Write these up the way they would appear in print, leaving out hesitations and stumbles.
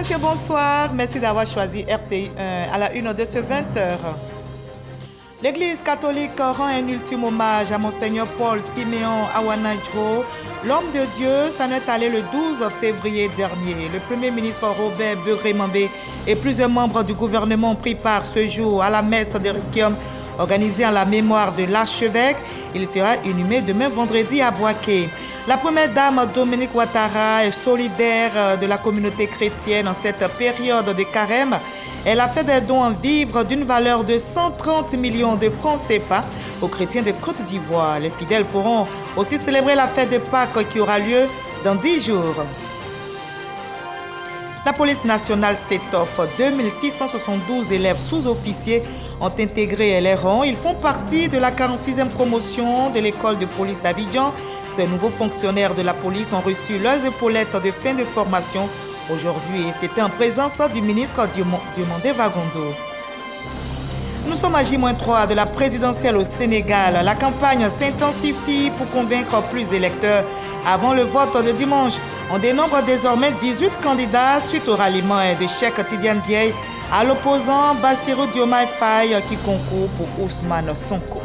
messieurs, bonsoir. Merci d'avoir choisi RTI 1 à la une de ce 20h. L'Église catholique rend un ultime hommage à Monseigneur Paul Siméon Awana-Djro. L'homme de Dieu s'en est allé le 12 février dernier. Le Premier ministre Robert Begré-Mambé et plusieurs membres du gouvernement ont pris part ce jour à la messe de Requiem organisée en la mémoire de l'archevêque. Il sera inhumé demain vendredi à Boaké. La première dame Dominique Ouattara est solidaire de la communauté chrétienne en cette période de carême. Elle a fait des dons en vivres d'une valeur de 130 millions de francs CFA aux chrétiens de Côte d'Ivoire. Les fidèles pourront aussi célébrer la fête de Pâques qui aura lieu dans 10 jours. La police nationale s'étoffe. 2672 élèves sous-officiers ont intégré les rangs. Ils font partie de la 46e promotion de l'école de police d'Abidjan. Ces nouveaux fonctionnaires de la police ont reçu leurs épaulettes de fin de formation aujourd'hui. C'était en présence du ministre Diomandé Vagondo. Nous sommes à J-3 de la présidentielle au Sénégal. La campagne s'intensifie pour convaincre plus d'électeurs avant le vote de dimanche. On dénombre désormais 18 candidats suite au ralliement de Cheikh Tidiane Dièye à l'opposant Bassirou Diomaye Faye qui concourt pour Ousmane Sonko.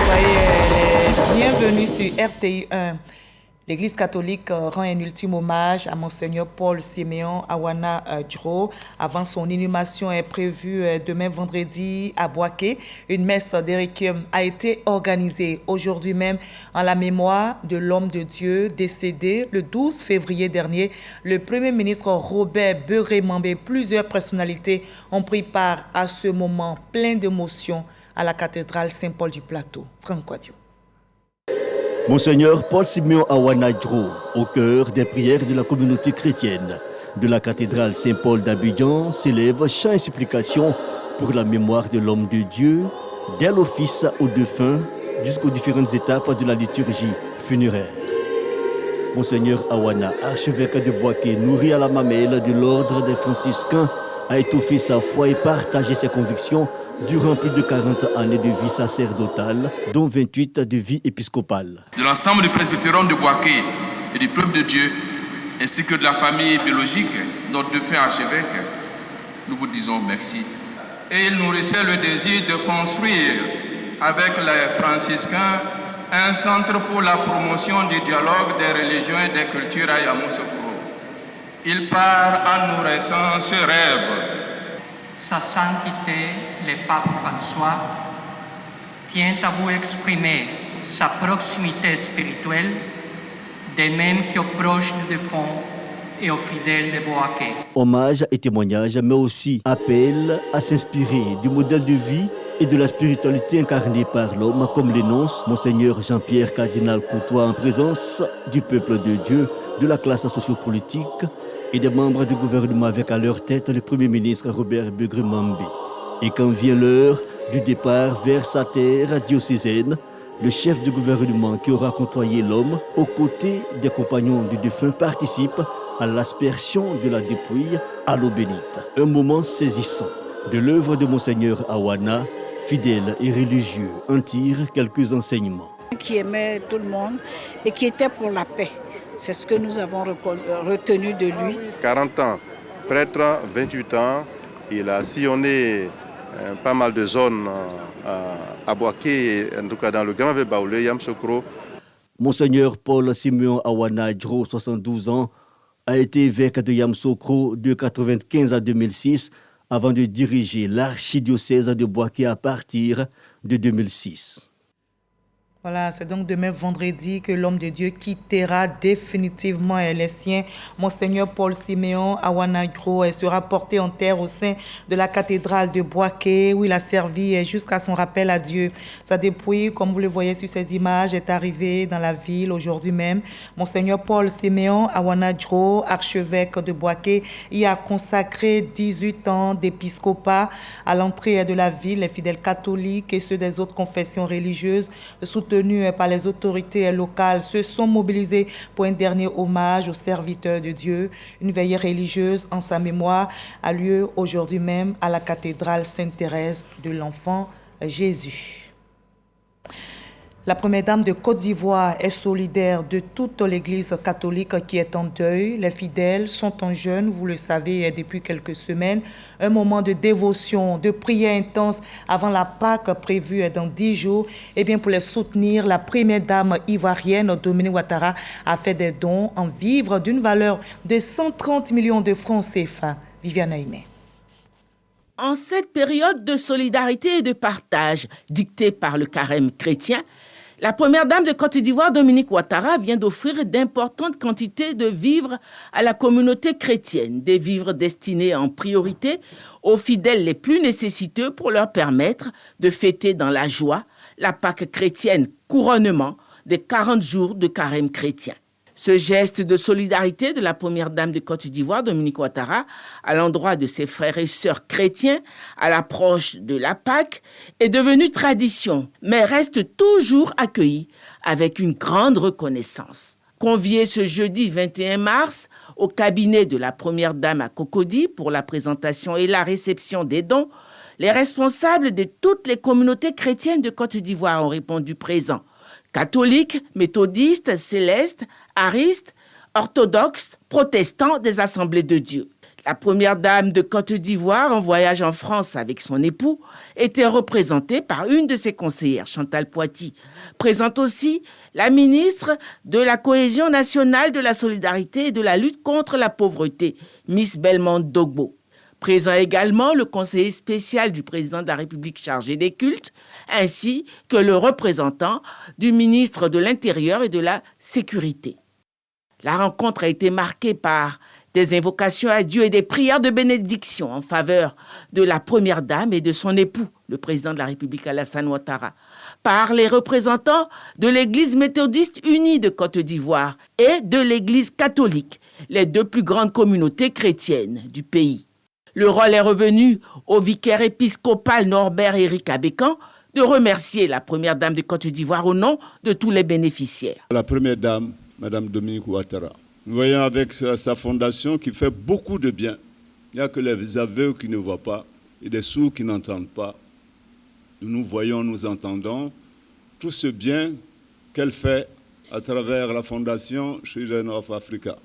Soyez les bienvenus sur RTI 1. L'Église catholique rend un ultime hommage à Monseigneur Paul Siméon Awana-Djro. Avant son inhumation est prévue demain vendredi à Boaké. Une messe de Requiem a été organisée aujourd'hui même en la mémoire de l'homme de Dieu décédé le 12 février dernier. Le Premier ministre Robert Begré-Mambé, plusieurs personnalités ont pris part à ce moment plein d'émotions à la cathédrale Saint-Paul du Plateau. Franck Quadio. Monseigneur Paul Siméon Awana-Djro, au cœur des prières de la communauté chrétienne de la cathédrale Saint-Paul d'Abidjan, s'élève chants et supplications pour la mémoire de l'homme de Dieu, dès l'office aux défunts jusqu'aux différentes étapes de la liturgie funéraire. Monseigneur Awana, archevêque de Boaké, nourri à la mamelle de l'ordre des franciscains, a étoffé sa foi et partagé ses convictions durant plus de 40 années de vie sacerdotale, dont 28 de vie épiscopale. De l'ensemble du presbytéron de Boaké et du peuple de Dieu, ainsi que de la famille biologique, notre défunt archevêque, nous vous disons merci. Et il nourrissait le désir de construire avec les franciscains un centre pour la promotion du dialogue des religions et des cultures à Yamoussoukro. Il part en nourrissant ce rêve. Sa Sainteté, le Pape François, tient à vous exprimer sa proximité spirituelle, de même qu'aux proches du défunt et aux fidèles de Boaké. Hommage et témoignage, mais aussi appel à s'inspirer du modèle de vie et de la spiritualité incarnée par l'homme, comme l'énonce Monseigneur Jean-Pierre Cardinal Coutois en présence du peuple de Dieu, de la classe sociopolitique et des membres du gouvernement avec à leur tête le Premier ministre Robert Begré-Mambé. Et quand vient l'heure du départ vers sa terre diocésaine, le chef du gouvernement qui aura côtoyé l'homme aux côtés des compagnons du défunt participe à l'aspersion de la dépouille à l'eau bénite. Un moment saisissant de l'œuvre de Monseigneur Awana, fidèle et religieux, en tire quelques enseignements. Qui aimait tout le monde et qui était pour la paix. C'est ce que nous avons retenu de lui. 40 ans, prêtre, 28 ans, il a sillonné pas mal de zones à Boaké, en tout cas dans le Grand Vébaoulé, Yamoussoukro. Monseigneur Paul Siméon Awana-Djro, 72 ans, a été évêque de Yamoussoukro de 1995 à 2006 avant de diriger l'archidiocèse de Boaké à partir de 2006. Voilà, c'est donc demain vendredi que l'homme de Dieu quittera définitivement les siens. Monseigneur Paul Siméon Awana-Djro sera porté en terre au sein de la cathédrale de Boaké où il a servi jusqu'à son rappel à Dieu. Sa dépouille, comme vous le voyez sur ces images, est arrivée dans la ville aujourd'hui même. Monseigneur Paul Siméon Awana-Djro, archevêque de Boaké, y a consacré 18 ans d'épiscopat. À l'entrée de la ville, les fidèles catholiques et ceux des autres confessions religieuses soutenus par les autorités locales se sont mobilisés pour un dernier hommage aux serviteurs de Dieu. Une veillée religieuse en sa mémoire a lieu aujourd'hui même à la cathédrale Sainte-Thérèse de l'Enfant Jésus. La première dame de Côte d'Ivoire est solidaire de toute l'église catholique qui est en deuil. Les fidèles sont en jeûne, vous le savez, depuis quelques semaines. Un moment de dévotion, de prière intense avant la Pâque prévue dans 10 jours. Et bien pour les soutenir, la première dame ivoirienne, Dominique Ouattara, a fait des dons en vivres d'une valeur de 130 millions de francs CFA. Viviane Aimé. En cette période de solidarité et de partage dictée par le carême chrétien, la première dame de Côte d'Ivoire, Dominique Ouattara, vient d'offrir d'importantes quantités de vivres à la communauté chrétienne, des vivres destinés en priorité aux fidèles les plus nécessiteux pour leur permettre de fêter dans la joie la Pâque chrétienne, couronnement des 40 jours de carême chrétien. Ce geste de solidarité de la première dame de Côte d'Ivoire, Dominique Ouattara, à l'endroit de ses frères et sœurs chrétiens à l'approche de la Pâque est devenu tradition, mais reste toujours accueilli avec une grande reconnaissance. Convié ce jeudi 21 mars au cabinet de la première dame à Cocody pour la présentation et la réception des dons, les responsables de toutes les communautés chrétiennes de Côte d'Ivoire ont répondu présents. Catholiques, méthodistes, célestes, aristes, orthodoxes, protestants des Assemblées de Dieu. La première dame de Côte d'Ivoire, en voyage en France avec son époux, était représentée par une de ses conseillères, Chantal Poity. Présente aussi la ministre de la Cohésion nationale, de la solidarité et de la lutte contre la pauvreté, Miss Belmont Dogbo. Présent également le conseiller spécial du président de la République chargé des cultes, ainsi que le représentant du ministre de l'Intérieur et de la Sécurité. La rencontre a été marquée par des invocations à Dieu et des prières de bénédiction en faveur de la première dame et de son époux, le président de la République Alassane Ouattara, par les représentants de l'Église méthodiste unie de Côte d'Ivoire et de l'Église catholique, les deux plus grandes communautés chrétiennes du pays. Le rôle est revenu au vicaire épiscopal Norbert Éric Abécan de remercier la première dame de Côte d'Ivoire au nom de tous les bénéficiaires. La première dame, Madame Dominique Ouattara. Nous voyons avec sa fondation qui fait beaucoup de bien. Il n'y a que les aveugles qui ne voient pas et les sourds qui n'entendent pas. Nous voyons, nous entendons tout ce bien qu'elle fait à travers la fondation Children of Africa.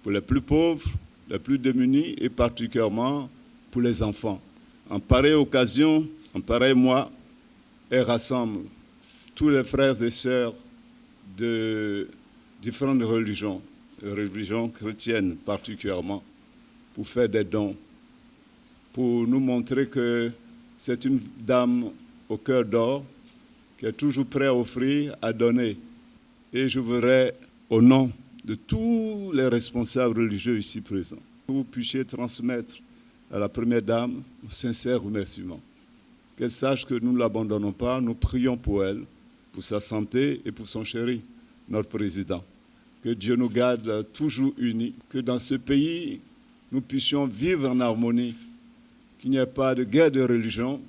Pour les plus pauvres, les plus démunis et particulièrement pour les enfants. En pareille occasion, en pareil mois, elle rassemble tous les frères et sœurs de différentes religions chrétiennes particulièrement, pour faire des dons, pour nous montrer que c'est une dame au cœur d'or qui est toujours prête à offrir, à donner. Et je voudrais, au nom de tous les responsables religieux ici présents, que vous puissiez transmettre à la première dame un sincère remerciement. Qu'elle sache que nous ne l'abandonnons pas, nous prions pour elle, pour sa santé et pour son chéri, notre président. Que Dieu nous garde toujours unis, que dans ce pays, nous puissions vivre en harmonie, qu'il n'y ait pas de guerre de religion.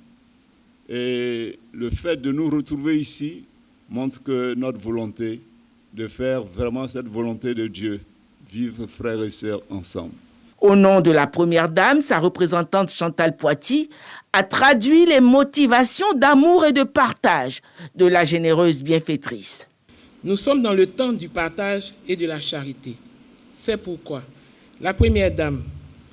Et le fait de nous retrouver ici montre que notre volonté de faire vraiment cette volonté de Dieu, vivre frères et sœurs ensemble. Au nom de la première dame, sa représentante Chantal Poity a traduit les motivations d'amour et de partage de la généreuse bienfaitrice. Nous sommes dans le temps du partage et de la charité. C'est pourquoi la première dame,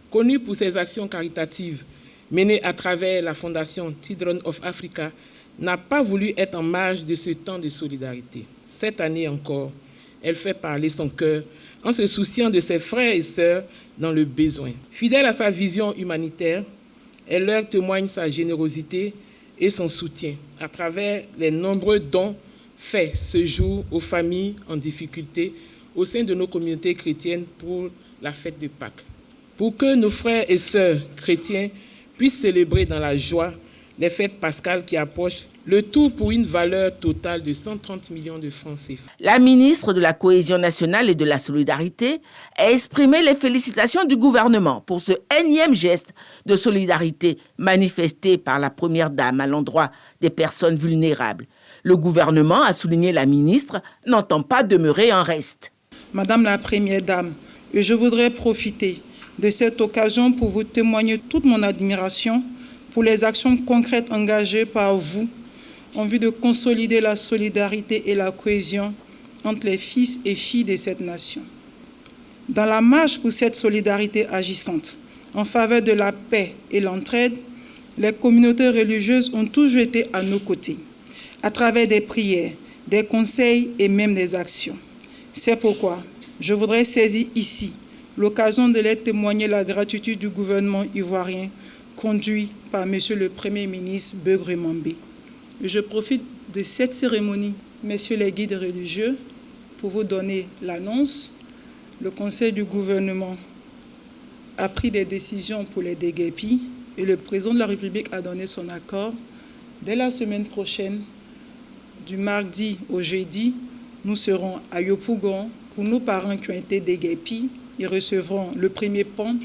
connue pour ses actions caritatives menées à travers la fondation Children of Africa, n'a pas voulu être en marge de ce temps de solidarité. Cette année encore, elle fait parler son cœur en se souciant de ses frères et sœurs dans le besoin. Fidèle à sa vision humanitaire, elle leur témoigne sa générosité et son soutien à travers les nombreux dons faits ce jour aux familles en difficulté au sein de nos communautés chrétiennes pour la fête de Pâques. Pour que nos frères et sœurs chrétiens puissent célébrer dans la joie les fêtes pascales qui approchent, le tout pour une valeur totale de 130 millions de francs CFA. La ministre de la Cohésion nationale et de la solidarité a exprimé les félicitations du gouvernement pour ce énième geste de solidarité manifesté par la première dame à l'endroit des personnes vulnérables. Le gouvernement, a souligné la ministre, n'entend pas demeurer en reste. Madame la Première Dame, je voudrais profiter de cette occasion pour vous témoigner toute mon admiration pour les actions concrètes engagées par vous en vue de consolider la solidarité et la cohésion entre les fils et filles de cette nation. Dans la marche pour cette solidarité agissante en faveur de la paix et l'entraide, les communautés religieuses ont toujours été à nos côtés, à travers des prières, des conseils et même des actions. C'est pourquoi je voudrais saisir ici l'occasion de leur témoigner la gratitude du gouvernement ivoirien conduit par M. le Premier ministre Beugre Mambé. Je profite de cette cérémonie, messieurs les guides religieux, pour vous donner l'annonce. Le Conseil du gouvernement a pris des décisions pour les déguerpis et le président de la République a donné son accord. Dès la semaine prochaine, du mardi au jeudi, nous serons à Yopougon. Pour nos parents qui ont été déguerpis, ils recevront le premier pont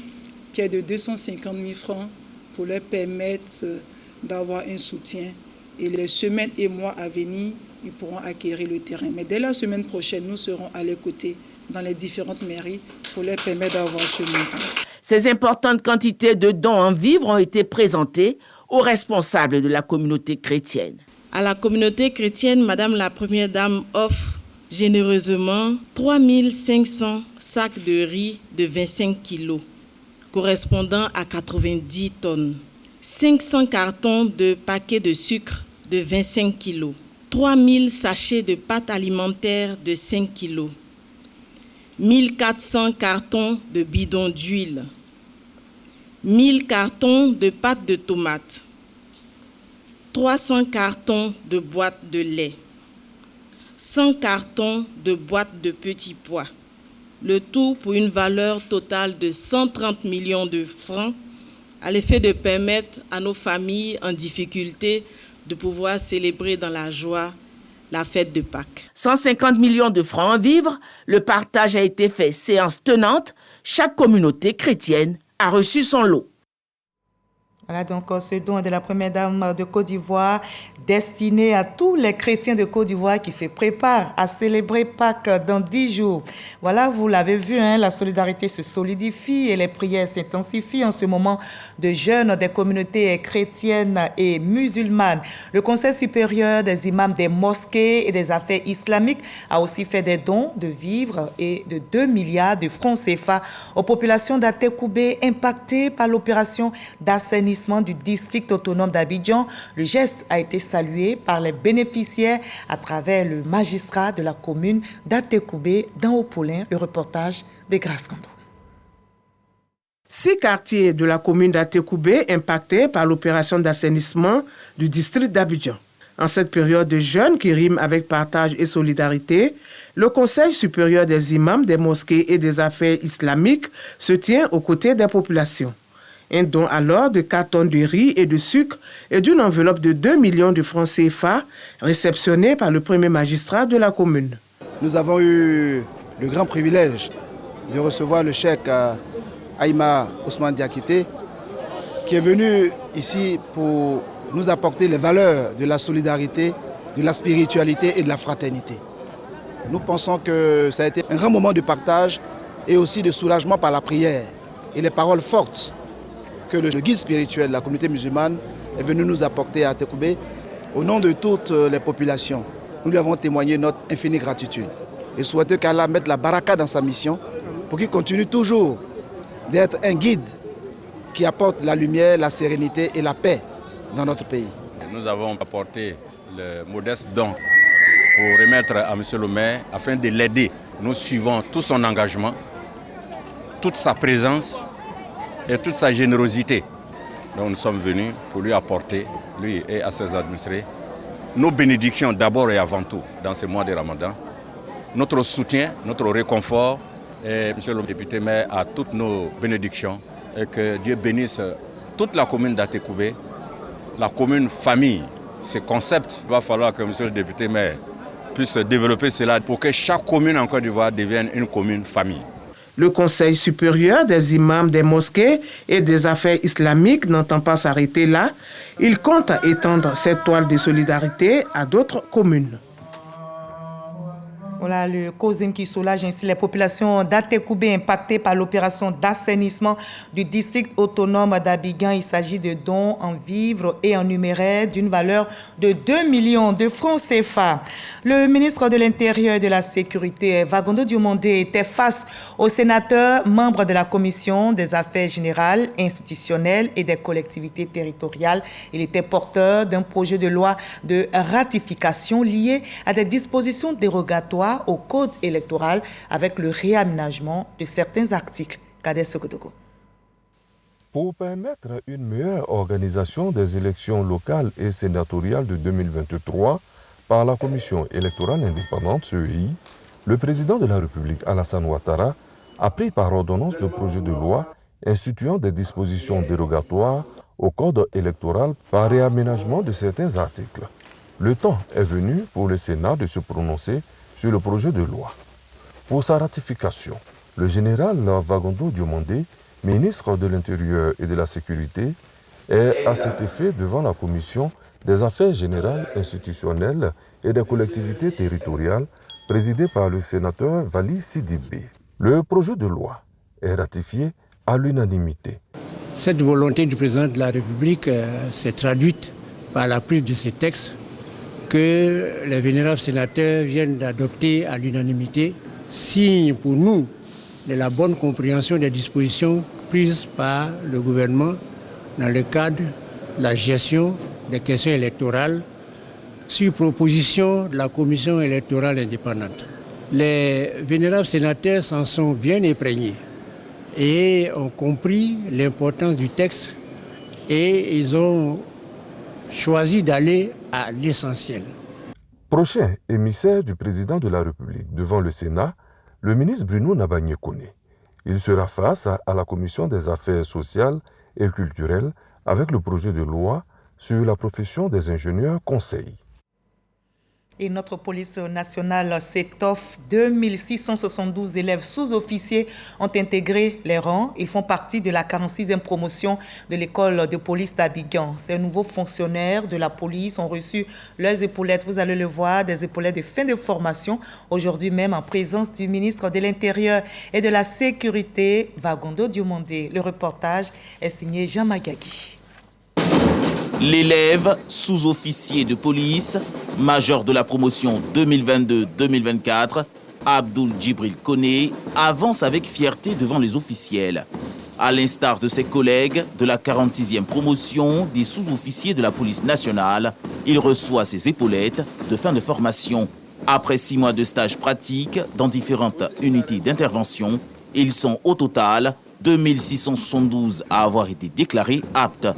qui est de 250 000 francs pour leur permettre d'avoir un soutien. Et les semaines et mois à venir, ils pourront acquérir le terrain. Mais dès la semaine prochaine, nous serons à leurs côtés dans les différentes mairies pour leur permettre d'avoir ce montant. Ces importantes quantités de dons en vivres ont été présentées aux responsables de la communauté chrétienne. À la communauté chrétienne, Madame la Première Dame offre généreusement 3 500 sacs de riz de 25 kilos, correspondant à 90 tonnes, 500 cartons de paquets de sucre de 25 kilos, 3000 sachets de pâtes alimentaires de 5 kilos, 1400 cartons de bidons d'huile, 1000 cartons de pâte de tomates, 300 cartons de boîtes de lait, 100 cartons de boîtes de petits pois, le tout pour une valeur totale de 130 millions de francs, à l'effet de permettre à nos familles en difficulté de pouvoir célébrer dans la joie la fête de Pâques. 150 millions de francs en vivres, le partage a été fait séance tenante. Chaque communauté chrétienne a reçu son lot. Voilà donc ce don de la Première Dame de Côte d'Ivoire destiné à tous les chrétiens de Côte d'Ivoire qui se préparent à célébrer Pâques dans 10 jours. Voilà, vous l'avez vu, la solidarité se solidifie et les prières s'intensifient en ce moment de jeûne des communautés chrétiennes et musulmanes. Le Conseil supérieur des imams des mosquées et des affaires islamiques a aussi fait des dons de vivres et de 2 milliards de francs CFA aux populations d'Atekoubé impactées par l'opération d'assainissement du district autonome d'Abidjan. Le geste a été salué par les bénéficiaires à travers le magistrat de la commune d'Atekoubé dans Haut-Paulin. Le reportage de Grace Kando. 6 quartiers de la commune d'Atekoubé impactés par l'opération d'assainissement du district d'Abidjan. En cette période de jeûne qui rime avec partage et solidarité, le Conseil supérieur des imams des mosquées et des affaires islamiques se tient aux côtés des populations. Un don alors de 4 tonnes de riz et de sucre et d'une enveloppe de 2 millions de francs CFA réceptionnée par le premier magistrat de la commune. Nous avons eu le grand privilège de recevoir le cheikh Aïma Ousmane Diakité qui est venu ici pour nous apporter les valeurs de la solidarité, de la spiritualité et de la fraternité. Nous pensons que ça a été un grand moment de partage et aussi de soulagement par la prière et les paroles fortes que le guide spirituel de la communauté musulmane est venu nous apporter à Atekoubé au nom de toutes les populations. Nous lui avons témoigné notre infinie gratitude et souhaitons qu'Allah mette la baraka dans sa mission pour qu'il continue toujours d'être un guide qui apporte la lumière, la sérénité et la paix dans notre pays. Nous avons apporté le modeste don pour remettre à M. le maire afin de l'aider. Nous suivons tout son engagement, toute sa présence et toute sa générosité. Donc nous sommes venus pour lui apporter, lui et à ses administrés, nos bénédictions d'abord et avant tout dans ce mois de Ramadan, notre soutien, notre réconfort, et monsieur le député maire a toutes nos bénédictions et que Dieu bénisse toute la commune d'Atekoubé, la commune famille. Ce concept, il va falloir que monsieur le député maire puisse développer cela pour que chaque commune en Côte d'Ivoire devienne une commune famille. Le Conseil supérieur des imams des mosquées et des affaires islamiques n'entend pas s'arrêter là. Il compte étendre cette toile de solidarité à d'autres communes. Voilà le COSIM qui soulage ainsi les populations d'Atekoubé impactées par l'opération d'assainissement du district autonome d'Abidjan. Il s'agit de dons en vivres et en numéraire d'une valeur de 2 millions de francs CFA. Le ministre de l'Intérieur et de la Sécurité, Vagondo Diomandé, était face aux sénateurs membres de la Commission des Affaires générales, institutionnelles et des collectivités territoriales. Il était porteur d'un projet de loi de ratification lié à des dispositions dérogatoires au code électoral avec le réaménagement de certains articles. Kader Sokotogo. Pour permettre une meilleure organisation des élections locales et sénatoriales de 2023 par la Commission électorale indépendante, CEI, le président de la République, Alassane Ouattara, a pris par ordonnance le projet de loi instituant des dispositions dérogatoires au code électoral par réaménagement de certains articles. Le temps est venu pour le Sénat de se prononcer sur le projet de loi. Pour sa ratification, le général Vagondo Diomandé, ministre de l'Intérieur et de la Sécurité, est à cet effet devant la Commission des Affaires générales, institutionnelles et des collectivités territoriales, présidée par le sénateur Vali Sidibé. Le projet de loi est ratifié à l'unanimité. Cette volonté du président de la République s'est traduite par la prise de ces textes que les vénérables sénateurs viennent d'adopter à l'unanimité, signe pour nous de la bonne compréhension des dispositions prises par le gouvernement dans le cadre de la gestion des questions électorales sur proposition de la Commission électorale indépendante. Les vénérables sénateurs s'en sont bien imprégnés et ont compris l'importance du texte et ils ont choisi d'aller à l'essentiel. Prochain émissaire du président de la République devant le Sénat, le ministre Bruno Nabagné-Koné. Il sera face à la Commission des affaires sociales et culturelles avec le projet de loi sur la profession des ingénieurs conseils. Et notre police nationale s'étoffe. 2672 élèves sous-officiers ont intégré les rangs. Ils font partie de la 46e promotion de l'école de police d'Abidjan. Ces nouveaux fonctionnaires de la police ont reçu leurs épaulettes. Vous allez le voir, des épaulettes de fin de formation. Aujourd'hui même en présence du ministre de l'Intérieur et de la Sécurité, Vagondo Diomandé. Le reportage est signé Jean Magagui. L'élève sous-officier de police, major de la promotion 2022-2024, Abdoul Djibril Koné, avance avec fierté devant les officiels. À l'instar de ses collègues de la 46e promotion des sous-officiers de la police nationale, il reçoit ses épaulettes de fin de formation. Après 6 mois de stage pratique dans différentes unités d'intervention, ils sont au total 2672 à avoir été déclarés aptes.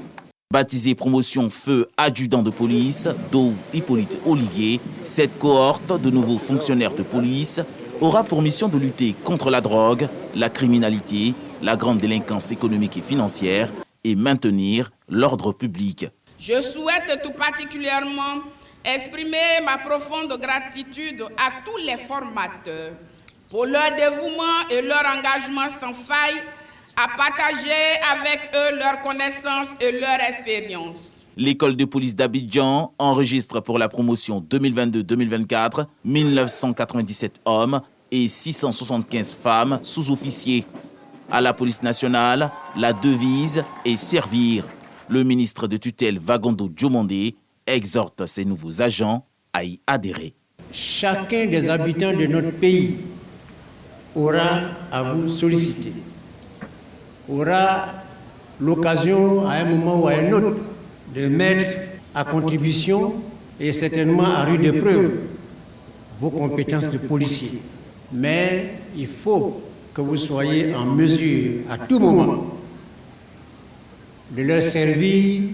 Baptisé promotion feu adjudant de police, Dou Hippolyte Olivier, cette cohorte de nouveaux fonctionnaires de police aura pour mission de lutter contre la drogue, la criminalité, la grande délinquance économique et financière et maintenir l'ordre public. Je souhaite tout particulièrement exprimer ma profonde gratitude à tous les formateurs pour leur dévouement et leur engagement sans faille à partager avec eux leurs connaissances et leur expérience. L'école de police d'Abidjan enregistre pour la promotion 2022-2024 1997 hommes et 675 femmes sous-officiers. À la police nationale, la devise est servir. Le ministre de tutelle Vagondo Diomandé exhorte ses nouveaux agents à y adhérer. Chacun des habitants de notre pays aura à vous solliciter, aura l'occasion à un moment ou à un autre de mettre à contribution et certainement à rude épreuve vos compétences de policier. Mais il faut que vous soyez en mesure à tout moment de leur servir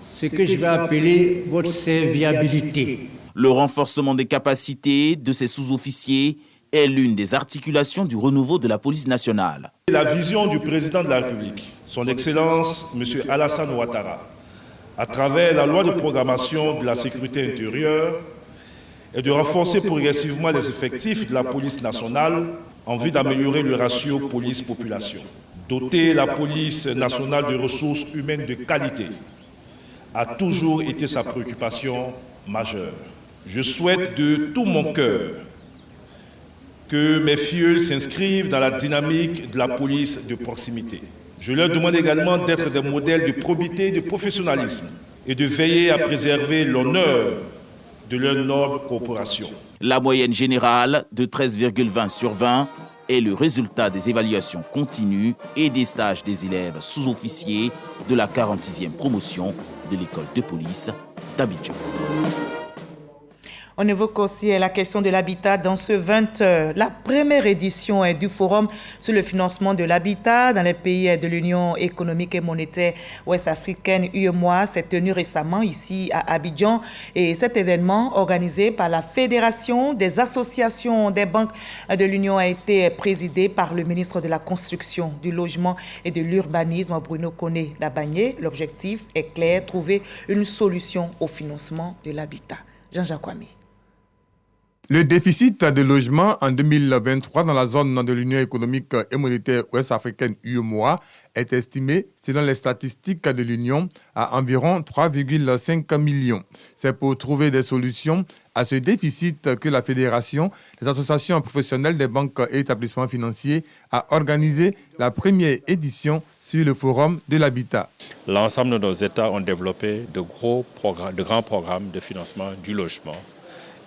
ce que je vais appeler votre serviabilité. Le renforcement des capacités de ces sous-officiers est l'une des articulations du renouveau de la police nationale. La vision du président de la République, son Excellence M. Alassane Ouattara, à travers la loi de programmation de la sécurité intérieure, est de renforcer progressivement les effectifs de la police nationale en vue d'améliorer le ratio police-population. Doter la police nationale de ressources humaines de qualité a toujours été sa préoccupation majeure. Je souhaite de tout mon cœur que mes filleuls s'inscrivent dans la dynamique de la police de proximité. Je leur demande également d'être des modèles de probité et de professionnalisme et de veiller à préserver l'honneur de leur noble corporation. La moyenne générale de 13,20 sur 20 est le résultat des évaluations continues et des stages des élèves sous-officiers de la 46e promotion de l'école de police d'Abidjan. On évoque aussi la question de l'habitat dans ce 20 heures. La première édition du Forum sur le financement de l'habitat dans les pays de l'Union économique et monétaire ouest-africaine UEMOA s'est tenue récemment ici à Abidjan. Et cet événement, organisé par la Fédération des associations des banques de l'Union, a été présidé par le ministre de la Construction, du Logement et de l'Urbanisme, Bruno Koné-Dabagné. L'objectif est clair, trouver une solution au financement de l'habitat. Jean-Jacques Kwame. Le déficit de logement en 2023 dans la zone de l'Union économique et monétaire ouest-africaine UEMOA est estimé, selon les statistiques de l'Union, à environ 3,5 millions. C'est pour trouver des solutions à ce déficit que la Fédération des associations professionnelles des banques et établissements financiers a organisé la première édition sur le Forum de l'habitat. L'ensemble de nos États ont développé de grands programmes de financement du logement.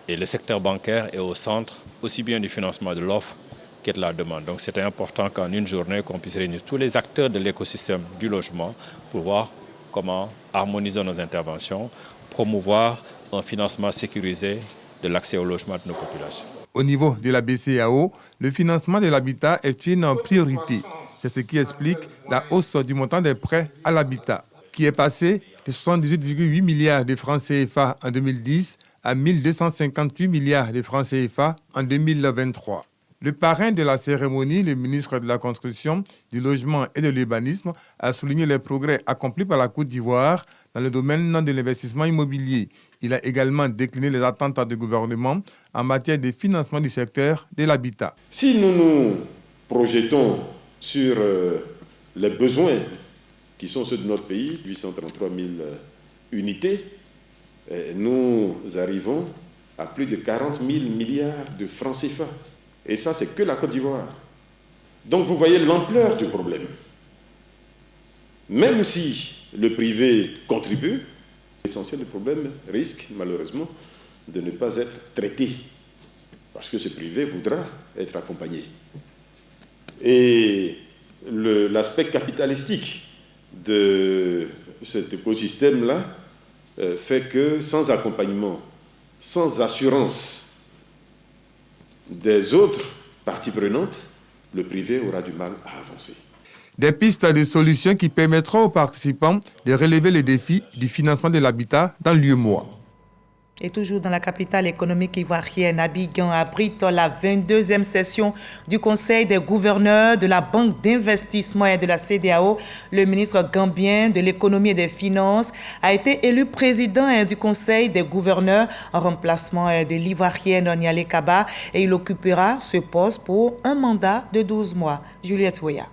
Et le secteur bancaire est au centre aussi bien du financement de l'offre que de la demande. Donc c'était important qu'en une journée, qu'on puisse réunir tous les acteurs de l'écosystème du logement pour voir comment harmoniser nos interventions, promouvoir un financement sécurisé de l'accès au logement de nos populations. Au niveau de la BCEAO, le financement de l'habitat est une priorité. C'est ce qui explique la hausse du montant des prêts à l'habitat, qui est passé de 78,8 milliards de francs CFA en 2010 à 1258 milliards de francs CFA en 2023. Le parrain de la cérémonie, le ministre de la Construction, du Logement et de l'Urbanisme, a souligné les progrès accomplis par la Côte d'Ivoire dans le domaine de l'investissement immobilier. Il a également décliné les attentes du gouvernement en matière de financement du secteur de l'habitat. Si nous nous projetons sur les besoins qui sont ceux de notre pays, 833 000 unités, nous arrivons à plus de 40 000 milliards de francs CFA. Et ça, c'est que la Côte d'Ivoire. Donc, vous voyez l'ampleur du problème. Même si le privé contribue, l'essentiel du problème risque, malheureusement, de ne pas être traité. Parce que ce privé voudra être accompagné. Et l'aspect capitalistique de cet écosystème-là fait que sans accompagnement, sans assurance des autres parties prenantes, le privé aura du mal à avancer. Des pistes de solutions qui permettront aux participants de relever les défis du financement de l'habitat dans l'UEMOA. Et toujours dans la capitale économique ivoirienne, Abidjan abrite la 22e session du Conseil des gouverneurs de la Banque d'investissement et de la CEDEAO. Le ministre gambien de l'économie et des finances a été élu président du Conseil des gouverneurs en remplacement de l'ivoirienne Nialé Kaba et il occupera ce poste pour un mandat de 12 mois. Juliette Ouya.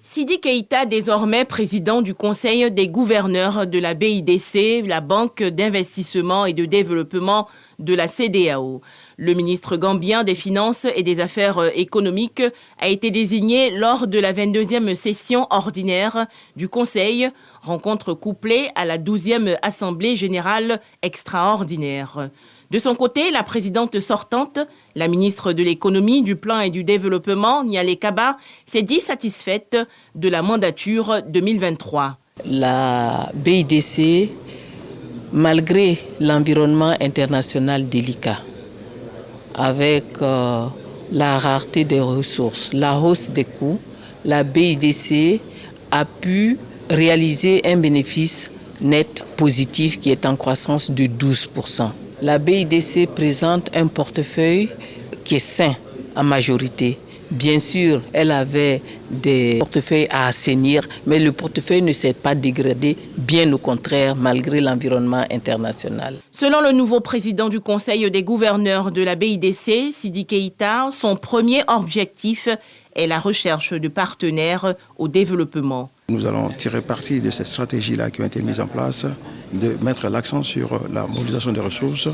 Sidi Keïta, désormais président du Conseil des gouverneurs de la BIDC, la Banque d'investissement et de développement de la CEDEAO. Le ministre gambien des Finances et des Affaires économiques a été désigné lors de la 22e session ordinaire du Conseil, rencontre couplée à la 12e Assemblée générale extraordinaire. De son côté, la présidente sortante, la ministre de l'économie, du plan et du développement, Nialé Kaba, s'est dit satisfaite de la mandature 2023. La BIDC, malgré l'environnement international délicat, avec la rareté des ressources, la hausse des coûts, la BIDC a pu réaliser un bénéfice net positif qui est en croissance de 12%. La BIDC présente un portefeuille qui est sain en majorité. Bien sûr, elle avait des portefeuilles à assainir, mais le portefeuille ne s'est pas dégradé, bien au contraire, malgré l'environnement international. Selon le nouveau président du Conseil des gouverneurs de la BIDC, Sidi Keïta, son premier objectif est la recherche de partenaires au développement. Nous allons tirer parti de ces stratégies-là qui ont été mises en place, de mettre l'accent sur la mobilisation des ressources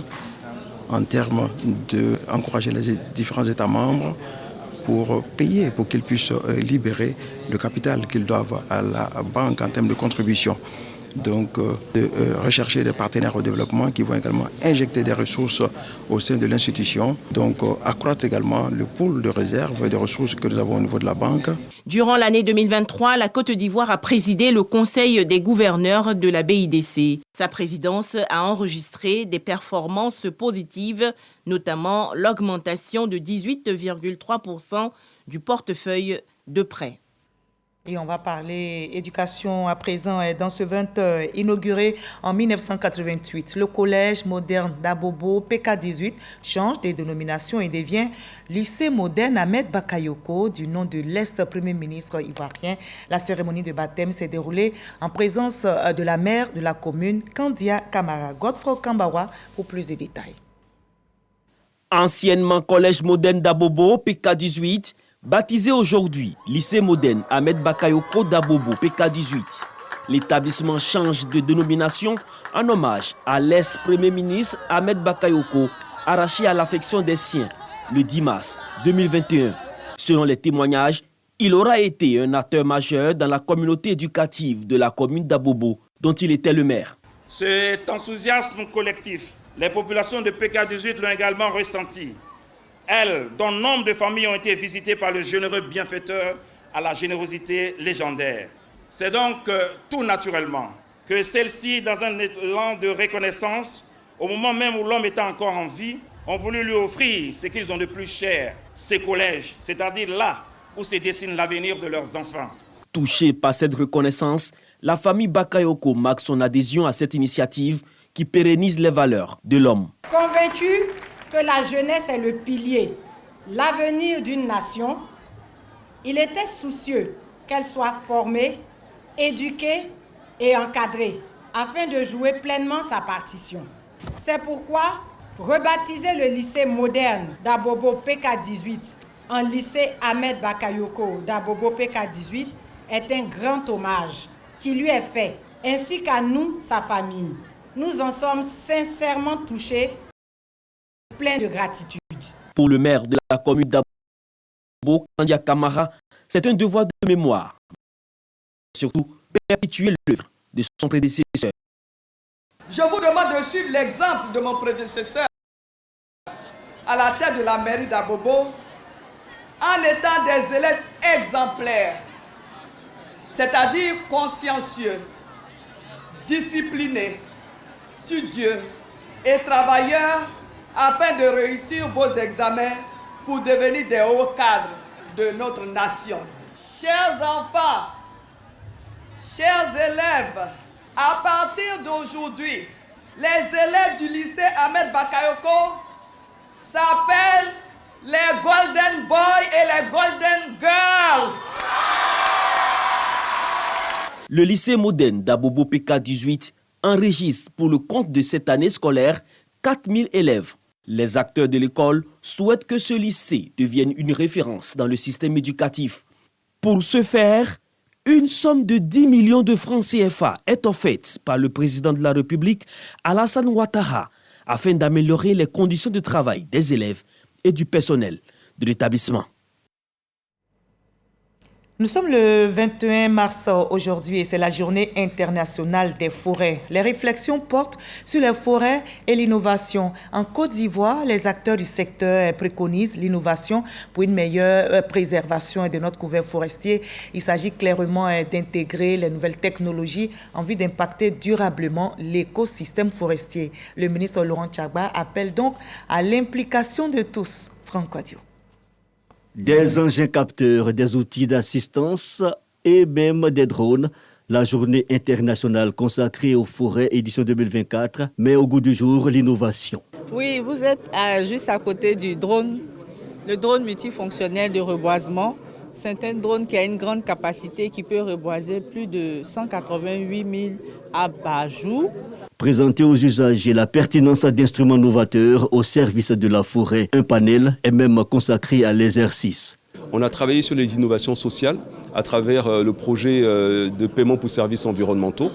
en termes d'encourager les différents États membres pour payer, pour qu'ils puissent libérer le capital qu'ils doivent à la banque en termes de contribution. Donc, rechercher des partenaires au développement qui vont également injecter des ressources au sein de l'institution. Donc, accroître également le pool de réserve et de ressources que nous avons au niveau de la banque. Durant l'année 2023, la Côte d'Ivoire a présidé le Conseil des gouverneurs de la BIDC. Sa présidence a enregistré des performances positives, notamment l'augmentation de 18,3% du portefeuille de prêts. Et on va parler éducation à présent. Dans ce 20 inauguré en 1988, le collège moderne d'Abobo PK18 change de dénomination et devient lycée moderne Ahmed Bakayoko du nom de l'ex-premier ministre ivoirien. La cérémonie de baptême s'est déroulée en présence de la maire de la commune, Kandia Kamara. Godfrey Kambawa pour plus de détails. Anciennement collège moderne d'Abobo PK18, baptisé aujourd'hui lycée moderne Ahmed Bakayoko d'Abobo PK18. L'établissement change de dénomination en hommage à l'ex-premier ministre Ahmed Bakayoko, arraché à l'affection des siens le 10 mars 2021. Selon les témoignages, il aura été un acteur majeur dans la communauté éducative de la commune d'Abobo, dont il était le maire. Cet enthousiasme collectif, les populations de PK18 l'ont également ressenti. Elles, dont nombre de familles ont été visitées par le généreux bienfaiteur à la générosité légendaire. C'est donc tout naturellement que celles-ci, dans un élan de reconnaissance, au moment même où l'homme était encore en vie, ont voulu lui offrir ce qu'ils ont de plus cher, ces collèges, c'est-à-dire là où se dessine l'avenir de leurs enfants. Touchée par cette reconnaissance, la famille Bakayoko marque son adhésion à cette initiative qui pérennise les valeurs de l'homme. Convaincu que la jeunesse est le pilier, l'avenir d'une nation, il était soucieux qu'elle soit formée, éduquée et encadrée afin de jouer pleinement sa partition. C'est pourquoi rebaptiser le lycée moderne d'Abobo PK18 en lycée Ahmed Bakayoko d'Abobo PK18 est un grand hommage qui lui est fait, ainsi qu'à nous, sa famille. Nous en sommes sincèrement touchés, plein de gratitude. Pour le maire de la commune d'Abobo, Kandia Kamara, c'est un devoir de mémoire. Surtout, perpétuer l'œuvre de son prédécesseur. Je vous demande de suivre l'exemple de mon prédécesseur à la tête de la mairie d'Abobo en étant des élèves exemplaires, c'est-à-dire consciencieux, disciplinés, studieux et travailleurs afin de réussir vos examens pour devenir des hauts cadres de notre nation. Chers enfants, chers élèves, à partir d'aujourd'hui, les élèves du lycée Ahmed Bakayoko s'appellent les Golden Boys et les Golden Girls. Le lycée moderne d'Abobo PK18 enregistre pour le compte de cette année scolaire 4000 élèves. Les acteurs de l'école souhaitent que ce lycée devienne une référence dans le système éducatif. Pour ce faire, une somme de 10 millions de francs CFA est offerte par le président de la République, Alassane Ouattara, afin d'améliorer les conditions de travail des élèves et du personnel de l'établissement. Nous sommes le 21 mars aujourd'hui et c'est la journée internationale des forêts. Les réflexions portent sur les forêts et l'innovation. En Côte d'Ivoire, les acteurs du secteur préconisent l'innovation pour une meilleure préservation de notre couvert forestier. Il s'agit clairement d'intégrer les nouvelles technologies en vue d'impacter durablement l'écosystème forestier. Le ministre Laurent Tchagba appelle donc à l'implication de tous. Franck Wadio. Des engins capteurs, des outils d'assistance et même des drones. La journée internationale consacrée aux forêts édition 2024 met au goût du jour l'innovation. Oui, vous êtes juste à côté du drone, le drone multifonctionnel de reboisement. C'est un drone qui a une grande capacité qui peut reboiser plus de 188 000 arbres par jour. Présenter aux usagers la pertinence d'instruments novateurs au service de la forêt. Un panel est même consacré à l'exercice. On a travaillé sur les innovations sociales à travers le projet de paiement pour services environnementaux,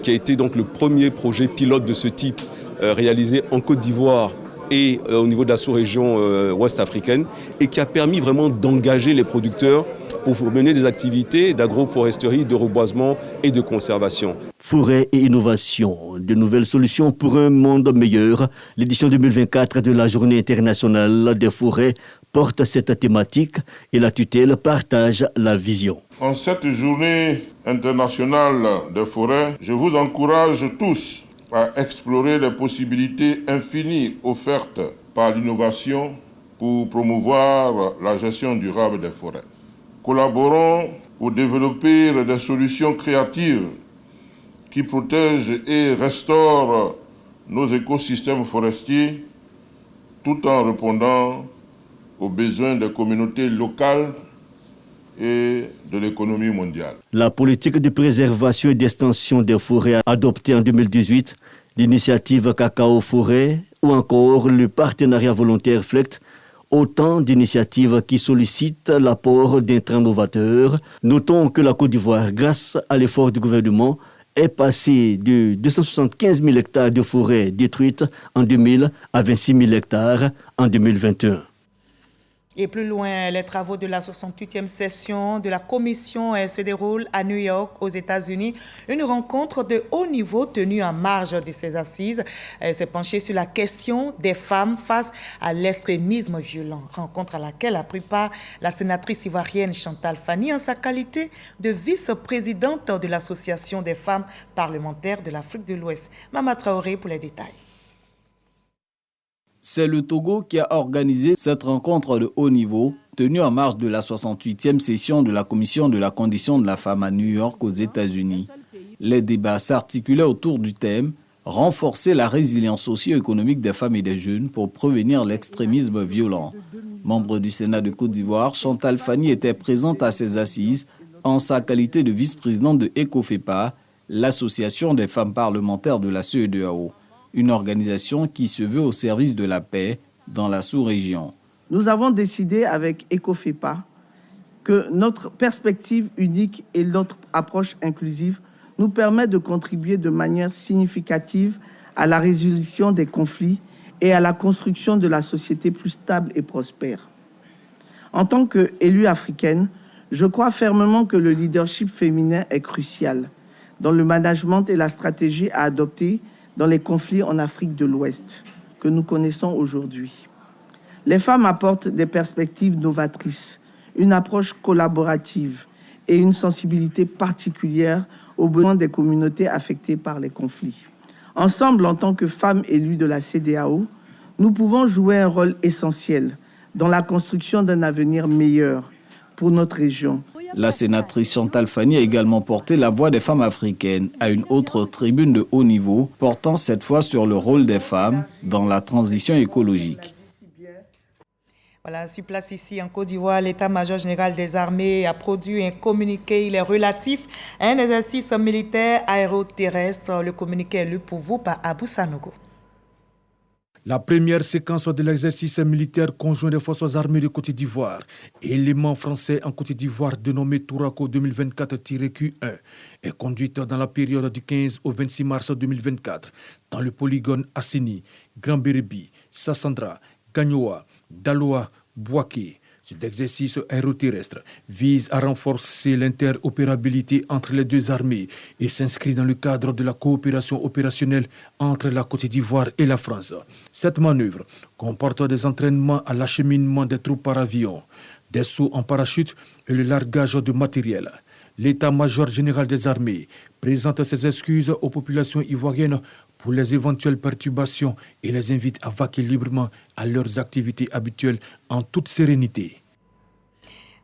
qui a été donc le premier projet pilote de ce type réalisé en Côte d'Ivoire et au niveau de la sous-région ouest africaine, et qui a permis vraiment d'engager les producteurs pour mener des activités d'agroforesterie, de reboisement et de conservation. Forêt et innovation, de nouvelles solutions pour un monde meilleur. L'édition 2024 de la Journée internationale des forêts porte cette thématique et la tutelle partage la vision. En cette journée internationale des forêts, je vous encourage tous à explorer les possibilités infinies offertes par l'innovation pour promouvoir la gestion durable des forêts. Collaborons pour développer des solutions créatives qui protègent et restaurent nos écosystèmes forestiers tout en répondant aux besoins des communautés locales et de l'économie mondiale. La politique de préservation et d'extension des forêts adoptée en 2018, l'initiative Cacao Forêt ou encore le partenariat volontaire FLECT, autant d'initiatives qui sollicitent l'apport d'intrants novateurs. Notons que la Côte d'Ivoire, grâce à l'effort du gouvernement, est passée de 275 000 hectares de forêts détruites en 2000 à 26 000 hectares en 2021. Et plus loin, les travaux de la 68e session de la commission se déroulent à New York, aux États-Unis. Une rencontre de haut niveau tenue en marge de ces assises s'est penchée sur la question des femmes face à l'extrémisme violent. Rencontre à laquelle a pris part la sénatrice ivoirienne Chantal Fani en sa qualité de vice-présidente de l'Association des femmes parlementaires de l'Afrique de l'Ouest. Mama Traoré pour les détails. C'est le Togo qui a organisé cette rencontre de haut niveau tenue en marge de la 68e session de la Commission de la condition de la femme à New York aux États-Unis. Les débats s'articulaient autour du thème « Renforcer la résilience socio-économique des femmes et des jeunes pour prévenir l'extrémisme violent ». Membre du Sénat de Côte d'Ivoire, Chantal Fani était présente à ces assises en sa qualité de vice-présidente de ECOFEPA, l'Association des femmes parlementaires de la CEDEAO. Une organisation qui se veut au service de la paix dans la sous-région. Nous avons décidé avec ECOFEPA que notre perspective unique et notre approche inclusive nous permet de contribuer de manière significative à la résolution des conflits et à la construction de la société plus stable et prospère. En tant qu'élue africaine, je crois fermement que le leadership féminin est crucial dans le management et la stratégie à adopter dans les conflits en Afrique de l'Ouest que nous connaissons aujourd'hui. Les femmes apportent des perspectives novatrices, une approche collaborative et une sensibilité particulière aux besoins des communautés affectées par les conflits. Ensemble, en tant que femmes élues de la CEDEAO, nous pouvons jouer un rôle essentiel dans la construction d'un avenir meilleur pour notre région. La sénatrice Chantal Fani a également porté la voix des femmes africaines à une autre tribune de haut niveau, portant cette fois sur le rôle des femmes dans la transition écologique. Voilà, sur place ici en Côte d'Ivoire, l'état-major général des armées a produit un communiqué. Il est relatif à un exercice militaire aéroterrestre. Le communiqué est lu pour vous par Abou Sanogo. La première séquence de l'exercice militaire conjoint des forces armées de Côte d'Ivoire, élément français en Côte d'Ivoire dénommé Touraco 2024-Q1, est conduite dans la période du 15 au 26 mars 2024 dans le polygone Assini, Grand Bérébi, Sassandra, Gagnoa, Daloa, Bouaké. Cet exercice aéroterrestre vise à renforcer l'interopérabilité entre les deux armées et s'inscrit dans le cadre de la coopération opérationnelle entre la Côte d'Ivoire et la France. Cette manœuvre comporte des entraînements à l'acheminement des troupes par avion, des sauts en parachute et le largage de matériel. L'état-major général des armées présente ses excuses aux populations ivoiriennes pour les éventuelles perturbations et les invite à vaquer librement à leurs activités habituelles en toute sérénité.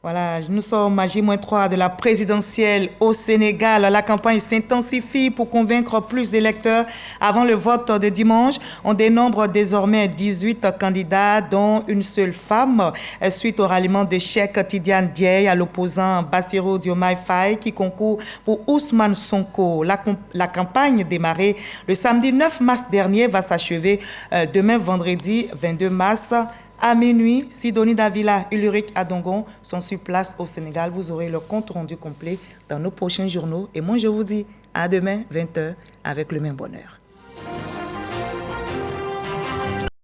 Voilà, nous sommes à J-3 de la présidentielle au Sénégal. La campagne s'intensifie pour convaincre plus d'électeurs avant le vote de dimanche. On dénombre désormais 18 candidats, dont une seule femme, suite au ralliement de Cheikh Tidiane Dièye à l'opposant Bassirou Diomaye Faye qui concourt pour Ousmane Sonko. La campagne démarrée le samedi 9 mars dernier va s'achever demain vendredi 22 mars. À minuit, Sidonie Davila et Ulrich Adongon sont sur place au Sénégal. Vous aurez le compte rendu complet dans nos prochains journaux. Et moi, je vous dis à demain, 20h, avec le même bonheur.